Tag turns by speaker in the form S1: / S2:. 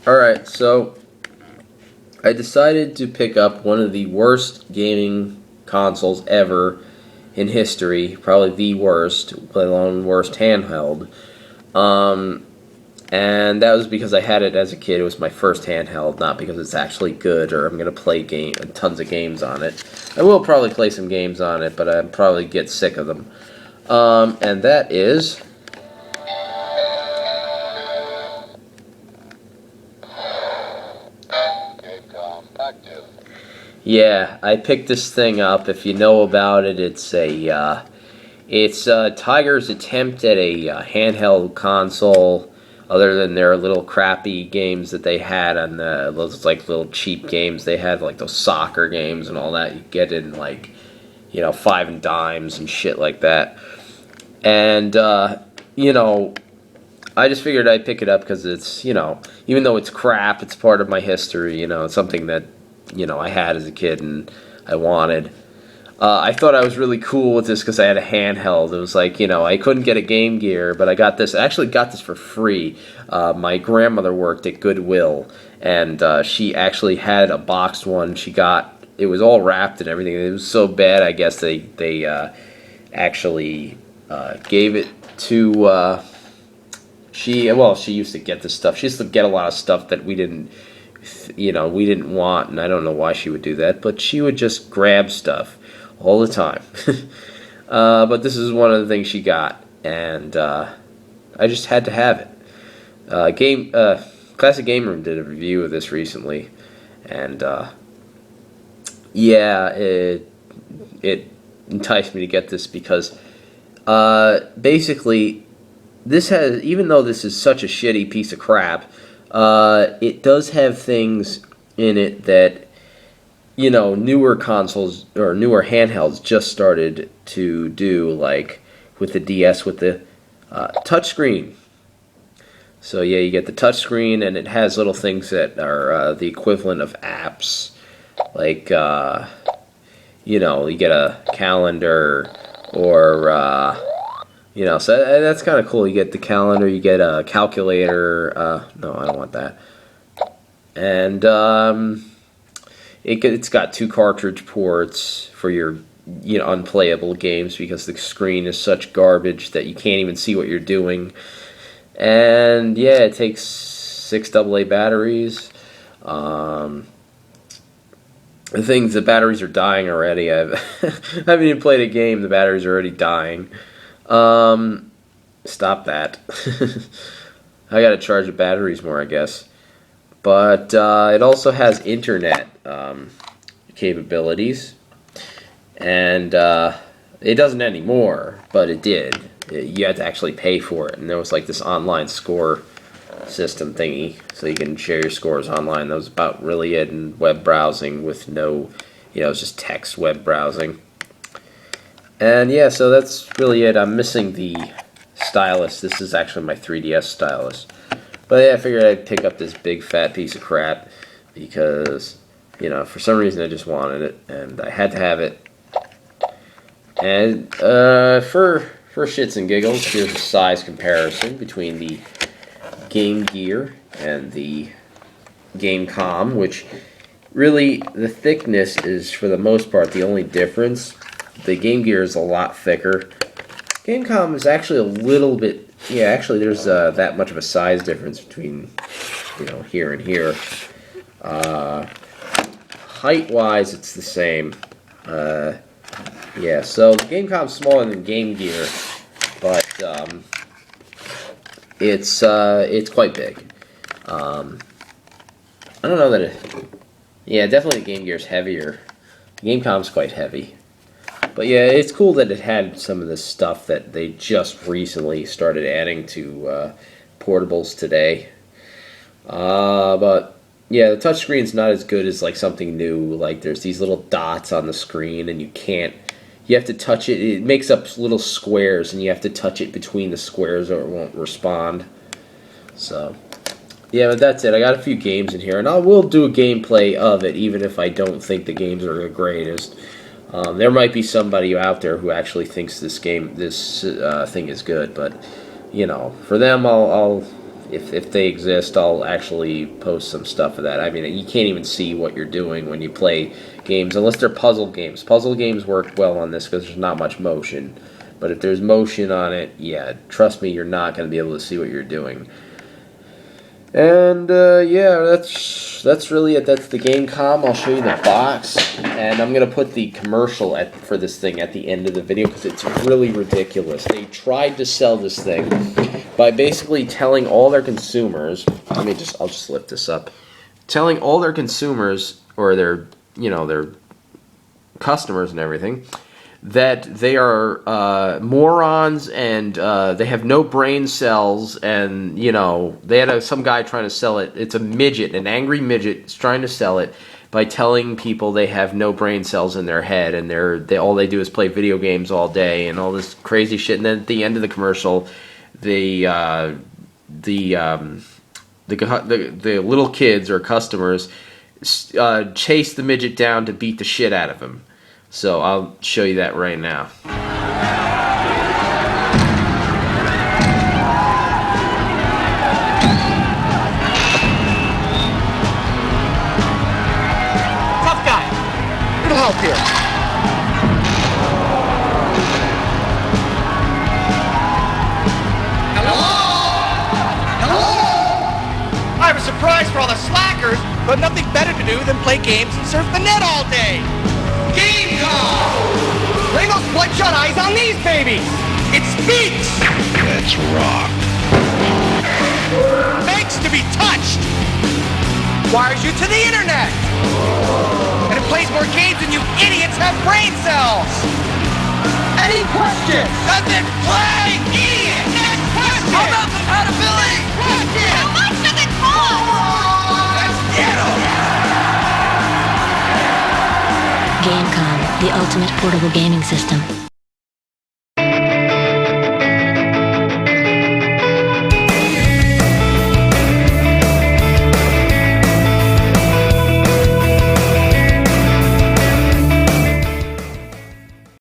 S1: Alright, so I decided to pick up one of the worst gaming consoles ever in history, probably the worst, let alone worst handheld. Um, and that was because I had it as a kid. It was my first handheld, not because it's actually good or I'm going to play tons of games on it. I will probably play some games on it, but I'd probably get sick of them. And that is... Yeah, I picked this thing up. If you know about it, it's Tiger's attempt at a handheld console. Other than their little crappy games that they had on those like little cheap games they had, like those soccer games and all that, you get in like, five and dimes and shit like that. And I just figured I'd pick it up because it's, even though it's crap, it's part of my history. It's something that I had as a kid and I wanted. I thought I was really cool with this because I had a handheld. It was like, I couldn't get a Game Gear, but I got this. I actually got this for free. My grandmother worked at Goodwill, and she actually had a boxed one. It was all wrapped and everything. It was so bad, I guess they actually gave it to... she used to get this stuff. She used to get a lot of stuff that we didn't want, and I don't know why she would do that, but she would just grab stuff all the time. But this is one of the things she got, and I just had to have it. Classic Game Room did a review of this recently, and yeah, it enticed me to get this because basically this has, even though this is such a shitty piece of crap, it does have things in it that, newer consoles or newer handhelds just started to do, like with the DS with the touchscreen. So yeah, you get the touchscreen, and it has little things that are the equivalent of apps, like you get a calendar or so that's kind of cool. You get the calendar, you get a calculator. No, I don't want that. And it's got 2 cartridge ports for your unplayable games because the screen is such garbage that you can't even see what you're doing. And yeah, it takes 6 AA batteries. The batteries are dying already. I haven't even played a game. The batteries are already dying. Stop that. I gotta charge the batteries more, I guess. But it also has internet capabilities, and it doesn't anymore, but it did. You had to actually pay for it, and there was like this online score system thingy, so you can share your scores online. That was about really it, and web browsing with no, it was just text web browsing. And yeah, so that's really it. I'm missing the stylus. This is actually my 3DS stylus. But yeah, I figured I'd pick up this big fat piece of crap because, for some reason I just wanted it, and I had to have it. And for shits and giggles, here's a size comparison between the Game Gear and the Gamecom, which really, the thickness is, for the most part, the only difference. The Game Gear is a lot thicker. Gamecom is actually a little bit... Yeah, actually, there's that much of a size difference between, here and here. Height-wise, it's the same. Yeah, so the Gamecom's smaller than Game Gear, but it's quite big. I don't know that it... Yeah, definitely the Game Gear's heavier. Gamecom's quite heavy. But yeah, it's cool that it had some of the stuff that they just recently started adding to portables today. But yeah, the touchscreen's not as good as like something new. Like there's these little dots on the screen, and you have to touch it. It makes up little squares, and you have to touch it between the squares or it won't respond. So yeah, but that's it. I got a few games in here, and I will do a gameplay of it, even if I don't think the games are the greatest. There might be somebody out there who actually thinks this thing is good, but for them, I'll if they exist, I'll actually post some stuff of that. I mean, you can't even see what you're doing when you play games, unless they're puzzle games. Puzzle games work well on this because there's not much motion. But if there's motion on it, yeah, trust me, you're not going to be able to see what you're doing. And yeah, that's really it. That's the game com. I'll show you the box, and I'm gonna put the commercial for this thing at the end of the video because it's really ridiculous. They tried to sell this thing by basically telling all their consumers. I'll just lift this up. Telling all their consumers or their customers and everything that they are morons and they have no brain cells, and they had some guy trying to sell it. It's a midget, an angry midget, is trying to sell it by telling people they have no brain cells in their head and all they do is play video games all day and all this crazy shit. And then at the end of the commercial, the little kids or customers chase the midget down to beat the shit out of him. So I'll show you that right now.
S2: Tough guy. Little help here. Hello? I have a surprise for all the slackers, but nothing better to do than play games and surf the net all day. Game call! Bring those bloodshot eyes on these babies! It speaks!
S3: Let's rock.
S2: Begs to be touched! Wires you to the internet! And it plays more games than you idiots have brain cells! Any questions? Does it play? Idiot! Next question! How about compatibility? Question! How much does it cost? Let's get 'em!
S4: GameCom, the ultimate portable gaming system.